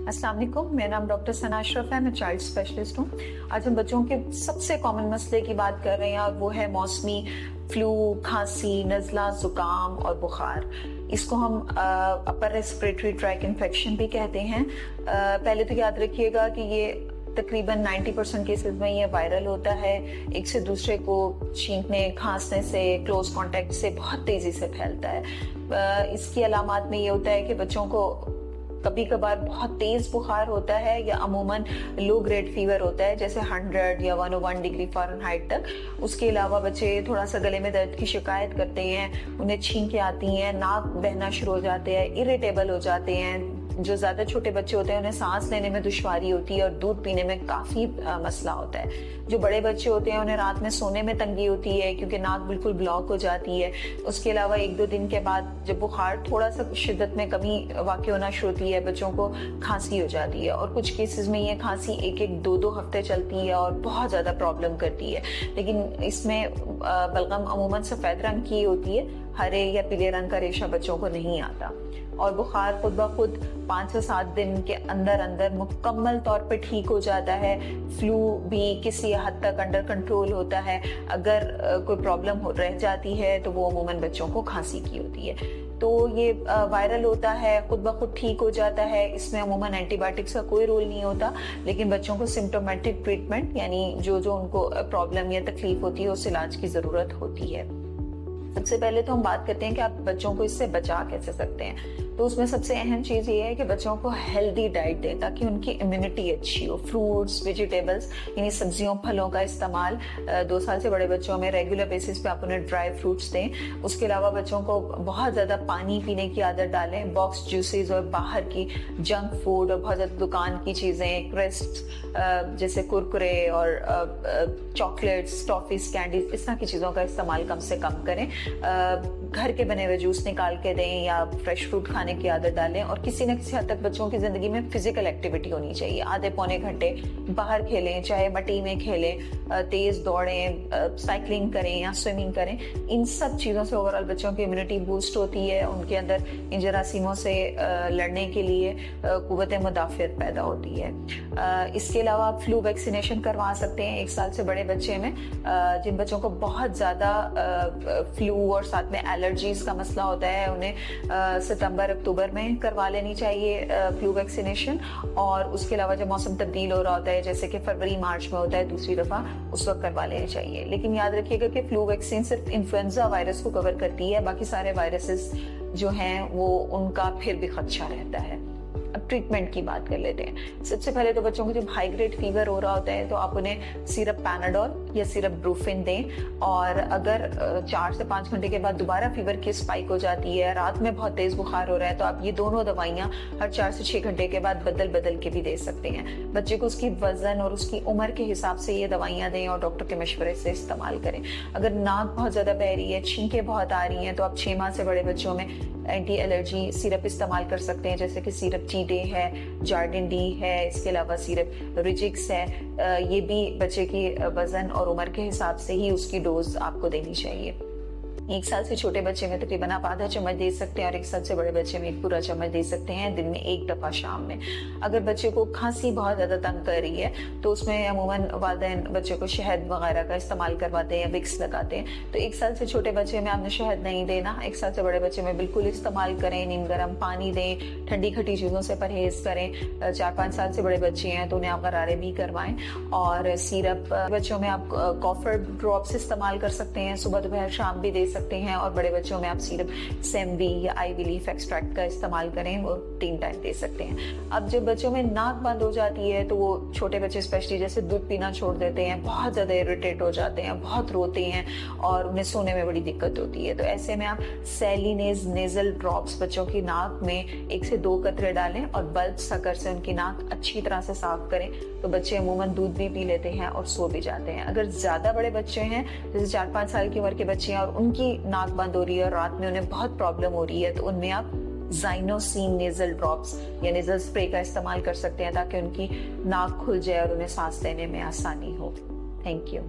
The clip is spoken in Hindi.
अस्सलाम वालेकुम, मेरा नाम डॉक्टर सना अशरफ है। मैं चाइल्ड स्पेशलिस्ट हूँ। आज हम बच्चों के सबसे कॉमन मसले की बात कर रहे हैं और वो है मौसमी फ्लू, खांसी, नज़ला, जुकाम और बुखार। इसको हम अपर रेस्पिरेटरी ट्रैक इन्फेक्शन भी कहते हैं। पहले तो याद रखिएगा कि ये तकरीबन 90% केसेस में ये वायरल होता है। एक से दूसरे को छींकने, खांसने से, क्लोज कांटेक्ट से बहुत तेजी से फैलता है। इसकी अलामात में ये होता है कि बच्चों को कभी कभार बहुत तेज बुखार होता है या अमूमन लो ग्रेड फीवर होता है, जैसे 100 या 101 डिग्री फ़ारेनहाइट तक। उसके अलावा बच्चे थोड़ा सा गले में दर्द की शिकायत करते हैं, उन्हें छींकें आती हैं, नाक बहना शुरू हो जाते हैं, इरिटेबल हो जाते हैं। जो ज्यादा छोटे बच्चे होते हैं उन्हें सांस लेने में दुश्वारी होती है और दूध पीने में काफी मसला होता है। जो बड़े बच्चे होते हैं उन्हें रात में सोने में तंगी होती है क्योंकि नाक बिल्कुल ब्लॉक हो जाती है। उसके अलावा 1-2 दिन के बाद जब बुखार थोड़ा सा शिद्दत में कमी वाक़ई होना शुरू होती है, बच्चों को खांसी हो जाती है और कुछ केसेस में ये खांसी 1-2 हफ्ते चलती है और बहुत ज्यादा प्रॉब्लम करती है। लेकिन इसमें बलगम अमूमन सफेद रंग की होती है, हरे या पीले रंग का रेशा बच्चों को नहीं आता। और बुखार खुद ब खुद 5 से 7 दिन के अंदर अंदर मुकम्मल तौर पे ठीक हो जाता है। फ्लू भी किसी हद तक अंडर कंट्रोल होता है। अगर कोई प्रॉब्लम रह जाती है तो वो अमूमन बच्चों को खांसी की होती है। तो ये वायरल होता है, खुद ब खुद ठीक हो जाता है। इसमें अमूमन एंटीबायोटिक्स का कोई रोल नहीं होता, लेकिन बच्चों को सिम्टोमेटिक ट्रीटमेंट यानी जो उनको प्रॉब्लम या तकलीफ होती है उस इलाज की जरूरत होती है। सबसे पहले तो हम बात करते हैं कि आप बच्चों को इससे बचा कैसे सकते हैं। तो उसमें सबसे अहम चीज़ ये है कि बच्चों को हेल्दी डाइट दें ताकि उनकी इम्यूनिटी अच्छी हो। फ्रूट्स, वेजिटेबल्स यानी सब्जियों, फलों का इस्तेमाल 2 साल से बड़े बच्चों में रेगुलर बेसिस पे आप उन्हें ड्राई फ्रूट्स दें। उसके अलावा बच्चों को बहुत ज़्यादा पानी पीने की आदत डालें। बॉक्स जूसेस और बाहर की जंक फूड और बहुत ज़्यादा दुकान की चीज़ें, क्रिस्प्स जैसे कुरकुरे और चॉकलेट्स, टॉफीज, कैंडीज, इस तरह की चीज़ों का इस्तेमाल कम से कम करें। घर के बने हुए जूस निकाल के दें या फ्रेश फ्रूट खाने की आदत डालें। और किसी न किसी हद तक बच्चों की जिंदगी में फिजिकल एक्टिविटी होनी चाहिए। आधे पौने घंटे बाहर खेलें, चाहे मट्टी में खेलें, तेज दौड़ें, साइकिलिंग करें या स्विमिंग करें। इन सब चीज़ों से ओवरऑल बच्चों की इम्यूनिटी बूस्ट होती है, उनके अंदर इन जरासीमों से लड़ने के लिए कुव्वत मुदाफ़ियत पैदा होती है। इसके अलावा आप फ्लू वैक्सीनेशन करवा सकते हैं 1 साल से बड़े बच्चे में। जिन बच्चों को बहुत ज़्यादा फ्लू और साथ में एलर्जीज का मसला होता है उन्हें सितंबर-अक्टूबर में करवा लेनी चाहिए फ्लू वैक्सीनेशन। और उसके अलावा जब मौसम तब्दील हो रहा होता है, जैसे कि फरवरी-मार्च में होता है दूसरी दफ़ा, उस वक्त करवा लेनी चाहिए। लेकिन याद रखिएगा कि फ्लू वैक्सीन सिर्फ इन्फ्लुएंजा वायरस को कवर करती है, बाकी सारे वायरसेस जो हैं वो उनका फिर भी खदशा रहता है। अब ट्रीटमेंट की बात कर लेते हैं। सबसे पहले तो बच्चों को जब हाई ग्रेड फीवर हो रहा होता है तो आप उन्हें सिरप पैनाडोल या सिरप ब्रूफिन दें। और अगर 4 से 5 घंटे के बाद दोबारा फीवर की स्पाइक हो जाती है, रात में बहुत तेज बुखार हो रहा है, तो आप ये दोनों दवाइयाँ हर 4 से 6 घंटे के बाद बदल बदल के भी दे सकते हैं। बच्चे को उसकी वजन और उसकी उम्र के हिसाब से ये दवाइयाँ दें और डॉक्टर के मशवरे से इस्तेमाल करें। अगर नाक बहुत ज़्यादा बह रही है, छींकें बहुत आ रही हैं, तो आप 6 माह से बड़े बच्चों में एंटी एलर्जी सिरप इस्तेमाल कर सकते हैं, जैसे कि सिरप चीडे है, जार्डिन डी है। इसके अलावा सिरप रिजिक्स है। ये भी बच्चे की वजन और उम्र के हिसाब से ही उसकी डोज आपको देनी चाहिए। 1 साल से छोटे बच्चे में तकरीबन आप आधा चम्मच दे सकते हैं और 1 साल से बड़े बच्चे में 1 पूरा चम्मच दे सकते हैं, दिन में 1 दफ़ा शाम में। अगर बच्चे को खांसी बहुत ज़्यादा तंग कर रही है तो उसमें अमूमन वालिदैन बच्चे को शहद वगैरह का इस्तेमाल करवाते हैं या विक्स लगाते हैं। तो 1 साल से छोटे बच्चे में आपने शहद नहीं देना। 1 साल से बड़े बच्चे में बिल्कुल इस्तेमाल करें। नीम गर्म पानी दें, ठंडी खट्टी चीज़ों से परहेज़ करें। 4-5 साल से बड़े बच्चे हैं तो उन्हें आप गरारे भी करवाएं। और सिरप बच्चों में आप कॉफर ड्रॉप्स इस्तेमाल कर सकते हैं, सुबह दोपहर शाम भी दे सकते हैं। और बड़े बच्चों में आप सिरप सेमवी या आईवी लीफ एक्सट्रैक्ट का इस्तेमाल करें, वो 3 टाइम दे सकते हैं। अब जब बच्चों में नाक बंद हो जाती है तो वो छोटे बच्चे स्पेशली जैसे दूध पीना छोड़ देते हैं, बहुत ज़्यादा इरिटेट हो जाते हैं, बहुत रोते हैं और उन्हें सोने में बड़ी दिक्कत होती है। तो ऐसे में आप सैलिनेज नेजल ड्रॉप्स बच्चों की नाक में 1 से 2 कतरे डालें और बल्ब सकर से उनकी नाक अच्छी तरह से साफ करें, तो बच्चे अमूमन दूध भी पी लेते हैं और सो भी जाते हैं। अगर ज़्यादा बड़े बच्चे हैं, जैसे 4-5 साल की उम्र के बच्चे हैं और उनकी नाक बंद हो रही है और रात में उन्हें बहुत प्रॉब्लम हो रही है, तो उनमें आप ज़ाइनोसिन नेजल ड्रॉप्स या नेजल स्प्रे का इस्तेमाल कर सकते हैं ताकि उनकी नाक खुल जाए और उन्हें सांस लेने में आसानी हो। Thank you.